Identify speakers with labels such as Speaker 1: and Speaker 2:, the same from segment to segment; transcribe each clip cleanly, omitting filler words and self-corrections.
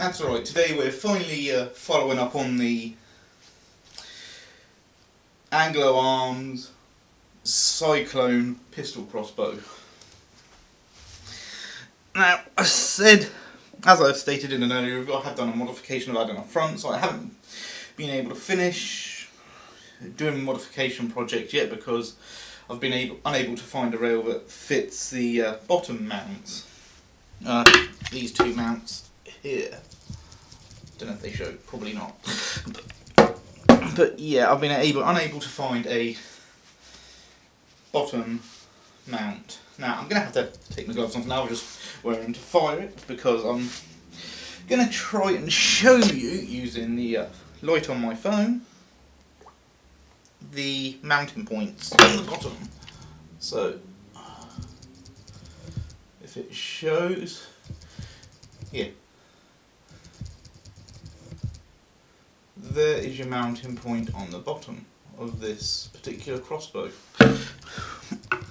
Speaker 1: That's right, today we're finally following up on the Anglo Arms Cyclone pistol crossbow. Now, as I've stated in an earlier review, I have done a modification of that on the front, so I haven't been able to finish doing a modification project yet because I've been unable to find a rail that fits the bottom mounts. These two mounts here. Don't know if they show, probably not. But yeah, I've been unable to find a bottom mount. Now I'm going to have to take my gloves off now, just wear them to fire it, because I'm going to try and show you, using the light on my phone, the mounting points on the bottom. So, if it shows, yeah, there is your mounting point on the bottom of this particular crossbow.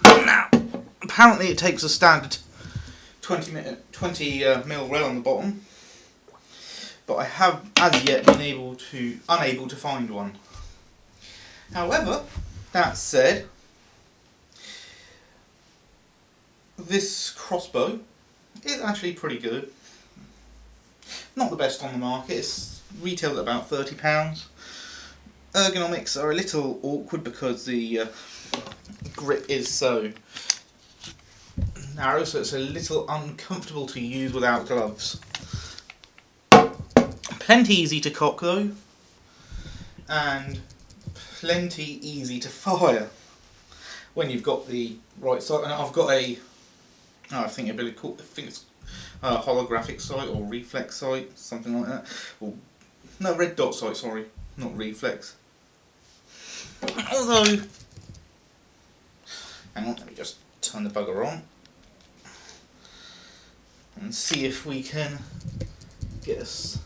Speaker 1: Now, apparently it takes a standard 20 mil rail on the bottom, but I have as yet been unable to find one. However, that said, this crossbow is actually pretty good. Not the best on the market. It's retailed at about £30. Ergonomics are a little awkward because the grip is so narrow, so it's a little uncomfortable to use without gloves. Plenty easy to cock though, and plenty easy to fire when you've got the right sight. And I've got a, I think it's a holographic sight or reflex sight, something like that. Or no, red dot sight. Sorry, not reflex. Although, hang on, let me just turn the bugger on and see if we can get us.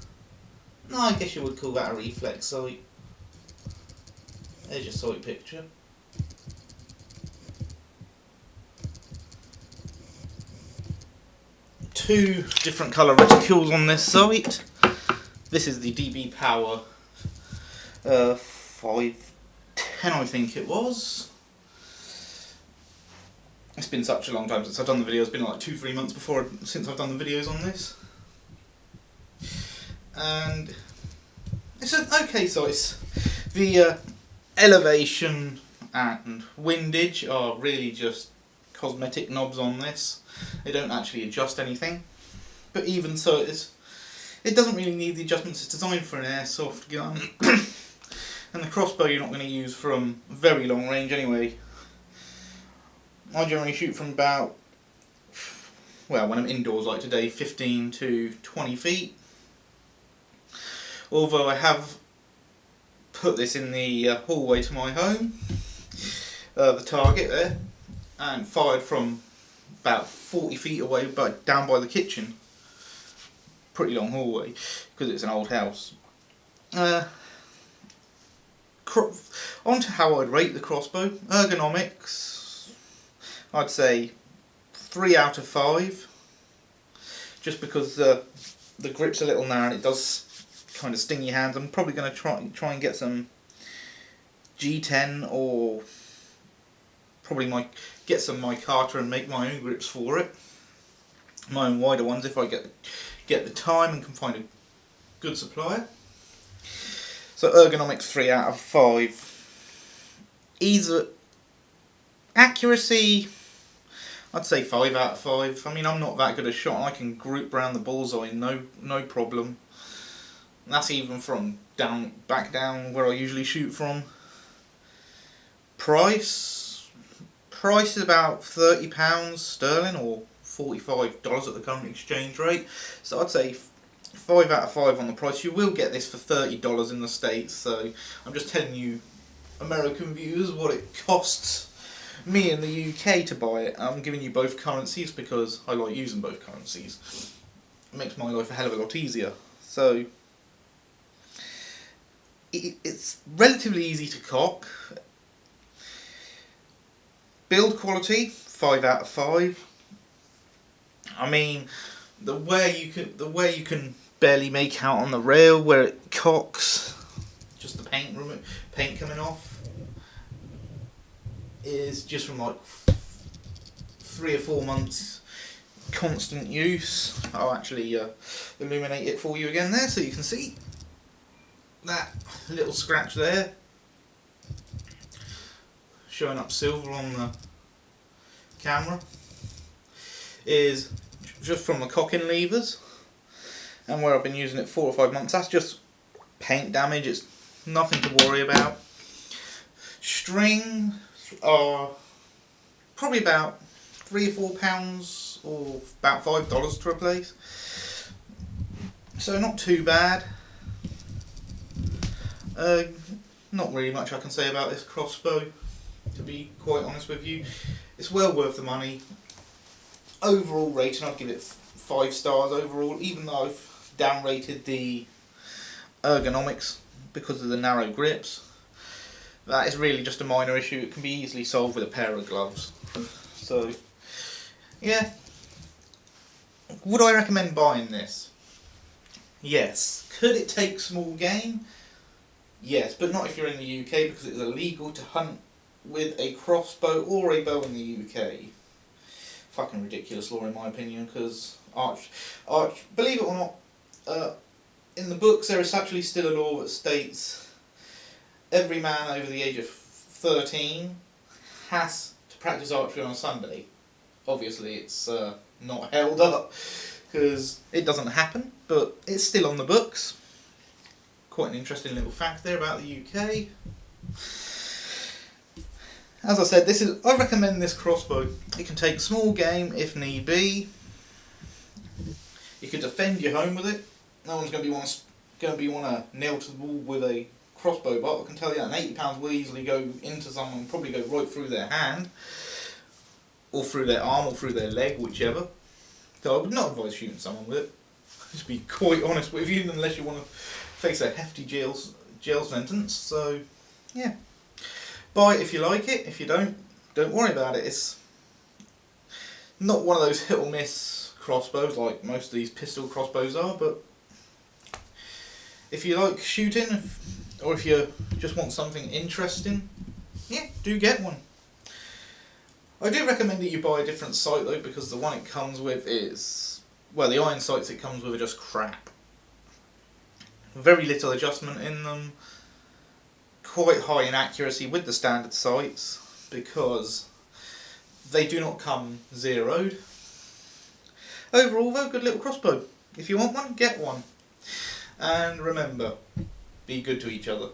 Speaker 1: No, I guess you would call that a reflex sight. There's your sight picture. Two different colour reticules on this sight. This is the DB Power 510, I think it was. It's been such a long time since I've done the video. It's been like 2-3 months since I've done the videos on this. And it's an okay size. The elevation and windage are really just cosmetic knobs on this. They don't actually adjust anything. But even so, it doesn't really need the adjustments. It's designed for an airsoft gun. And the crossbow you're not going to use from very long range anyway. I generally shoot from about, well, when I'm indoors like today, 15 to 20 feet. Although I have put this in the hallway to my home, the target there, and fired from about 40 feet away, but down by the kitchen. Pretty long hallway, because it's an old house. On to how I'd rate the crossbow. Ergonomics, I'd say 3 out of 5. Just because the grip's a little narrow and it does kind of sting your hands. I'm probably going to try and get some G10, or probably get some micarta and make my own grips for it. My own wider ones if I get the time and can find a good supplier. So ergonomics 3 out of 5. Accuracy, I'd say 5 out of 5. I mean, I'm not that good a shot. I can group round the bullseye, no problem. That's even from back down where I usually shoot from. Price is about £30 sterling, or $45 at the current exchange rate. So I'd say 5 out of 5 on the price. You will get this for $30 in the States, so I'm just telling you, American viewers, what it costs me in the UK to buy it. I'm giving you both currencies because I like using both currencies. It makes my life a hell of a lot easier. So it's relatively easy to cock. Build quality, 5 out of 5. I mean, the way you can barely make out on the rail where it cocks. Just the paint coming off is just from like 3 or 4 months constant use. I'll actually illuminate it for you again there so you can see that little scratch there showing up silver on the camera is just from the cocking levers, and where I've been using it 4 or 5 months, that's just paint damage. It's nothing to worry about. Strings are probably about £3 or £4 or about $5 to replace, so not too bad. Not really much I can say about this crossbow, to be quite honest with you. It's well worth the money. Overall rating, I'd give it 5 stars overall, even though I've downrated the ergonomics because of the narrow grips. That is really just a minor issue. It can be easily solved with a pair of gloves. So, yeah. Would I recommend buying this? Yes. Could it take small game? Yes, but not if you're in the UK, because it's illegal to hunt with a crossbow or a bow in the UK. Fucking ridiculous law in my opinion, because believe it or not, in the books there is actually still a law that states every man over the age of 13 has to practice archery on a Sunday. Obviously it's not held up because it doesn't happen, but it's still on the books. Quite an interesting little fact there about the UK. As I said, I recommend this crossbow. It can take small game if need be. You could defend your home with it. No one's going to be want to nail to the wall with a crossbow butt. I can tell you that. And £80 will easily go into someone, probably go right through their hand, or through their arm, or through their leg, whichever. So I would not advise shooting someone with it. Just be quite honest with you, unless you want to face a hefty jail sentence. So yeah, buy it if you like it. If you don't worry about it. It's not one of those hit or miss crossbows like most of these pistol crossbows are, but if you like shooting, or if you just want something interesting, yeah, do get one. I do recommend that you buy a different sight though, because the one it comes with is, well, the iron sights it comes with are just crap. Very little adjustment in them, quite high in accuracy with the standard sights, because they do not come zeroed. Overall though, good little crossbow. If you want one, get one. And remember, be good to each other.